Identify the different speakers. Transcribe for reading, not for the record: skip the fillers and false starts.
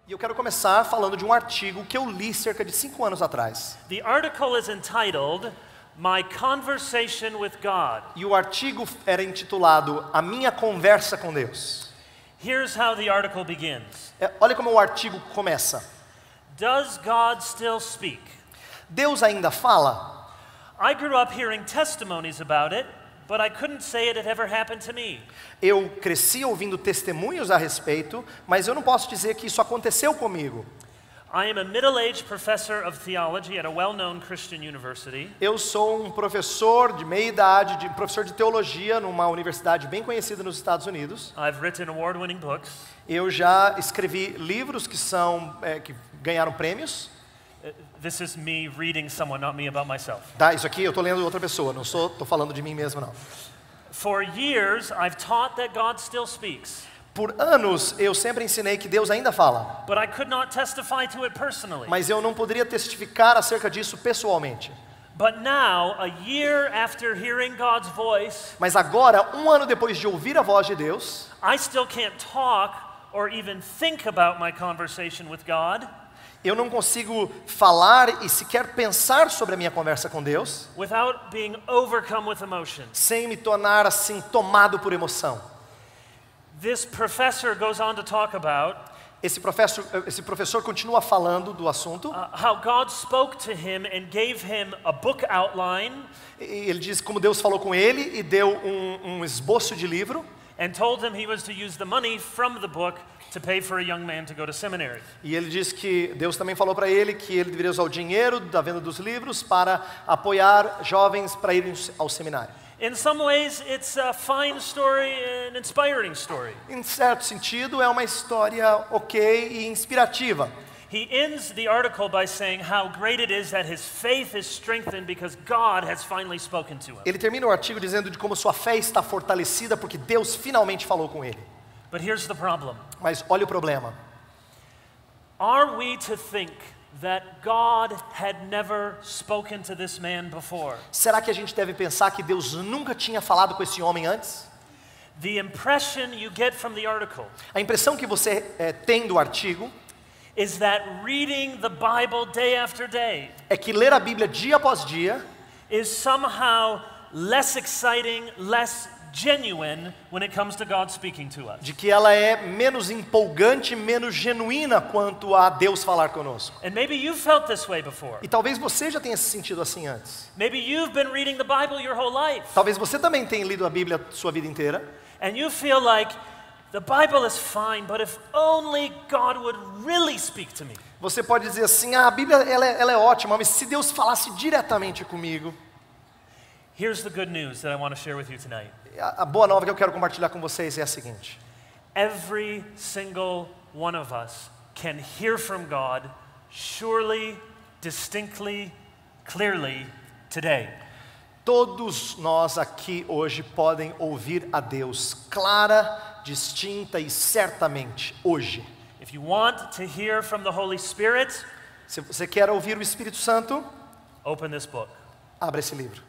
Speaker 1: E eu quero começar falando de um artigo que eu li cerca de 5 anos atrás.
Speaker 2: The article is entitled, My Conversation with God.
Speaker 1: E o artigo era intitulado A Minha Conversa com Deus.
Speaker 2: Here's how the article begins.
Speaker 1: Olha como o artigo começa.
Speaker 2: Does God still speak?
Speaker 1: Deus ainda fala?
Speaker 2: I grew up hearing testimonies about it, but I couldn't say it had ever happened to me.
Speaker 1: Eu cresci ouvindo testemunhos a respeito, mas eu não posso dizer que isso aconteceu comigo.
Speaker 2: I am a middle-aged professor of theology at a well-known Christian university.
Speaker 1: Eu sou um professor de meia idade, professor de teologia numa universidade bem conhecida nos Estados Unidos.
Speaker 2: I've written award-winning books.
Speaker 1: Eu já escrevi livros que ganharam prêmios.
Speaker 2: This is me reading someone, not me about myself.
Speaker 1: Tá, isso aqui eu estou lendo outra pessoa, não estou falando de mim mesmo não.
Speaker 2: For years, I've taught that God still speaks.
Speaker 1: Por anos eu sempre ensinei que Deus ainda fala.
Speaker 2: But I could not testify to it personally.
Speaker 1: Mas eu não poderia testificar acerca disso pessoalmente.
Speaker 2: But now, a year after hearing God's voice,
Speaker 1: Mas agora, 1 ano depois de ouvir a voz de Deus,
Speaker 2: I still can't talk or even think about my conversation with God
Speaker 1: eu não consigo falar e sequer pensar sobre a minha conversa com Deus
Speaker 2: without being overcome with emotion.
Speaker 1: sem me tornar assim tomado por emoção.
Speaker 2: This professor goes on to talk about
Speaker 1: Esse professor continua falando do assunto.
Speaker 2: how God spoke to him and gave him a book outline
Speaker 1: E ele diz como Deus falou com ele e deu um esboço de livro.
Speaker 2: and told him he was to use the money from the book to pay for a young man to go to seminary.
Speaker 1: E ele diz que Deus também falou para ele que ele deveria usar o dinheiro da venda dos livros para apoiar jovens para irem ao seminário.
Speaker 2: In some ways, it's a fine story, an inspiring story.
Speaker 1: Em certo sentido, é uma história ok e inspirativa.
Speaker 2: He ends the article by saying how great it is that his faith is strengthened because God has finally spoken to him.
Speaker 1: Ele termina o artigo dizendo de como sua fé está fortalecida porque Deus finalmente falou com ele.
Speaker 2: But here's the problem.
Speaker 1: Mas olha o problema.
Speaker 2: Are we to think that God had never spoken to this man before?
Speaker 1: Será que a gente deve pensar que Deus nunca tinha falado com esse homem antes?
Speaker 2: The impression you get from the article
Speaker 1: A impressão que você tem do artigo
Speaker 2: is that reading the Bible day after day
Speaker 1: é que ler a Bíblia dia após dia
Speaker 2: is somehow less exciting, less genuine when it comes to God speaking to us.
Speaker 1: de que ela é menos empolgante, menos genuína quanto a Deus falar conosco.
Speaker 2: And maybe you've felt this way before.
Speaker 1: E talvez você já tenha se sentido assim antes.
Speaker 2: Maybe you've been reading the Bible your whole life
Speaker 1: Talvez você também tenha lido a Bíblia sua vida inteira.
Speaker 2: and you feel like the Bible is fine, but if only God would really speak to me.
Speaker 1: Você pode dizer assim, a Bíblia ela é ótima, mas se Deus falasse diretamente comigo.
Speaker 2: Here's the good news that I want to share with you tonight.
Speaker 1: A boa nova que eu quero compartilhar com vocês é a seguinte.
Speaker 2: Every single one of us can hear from God surely, distinctly, clearly today.
Speaker 1: Todos nós aqui hoje podem ouvir a Deus clara, distinta e certamente hoje.
Speaker 2: If you want to hear from the Holy Spirit,
Speaker 1: Se você quer ouvir o Espírito Santo,
Speaker 2: open this book.
Speaker 1: abra esse livro.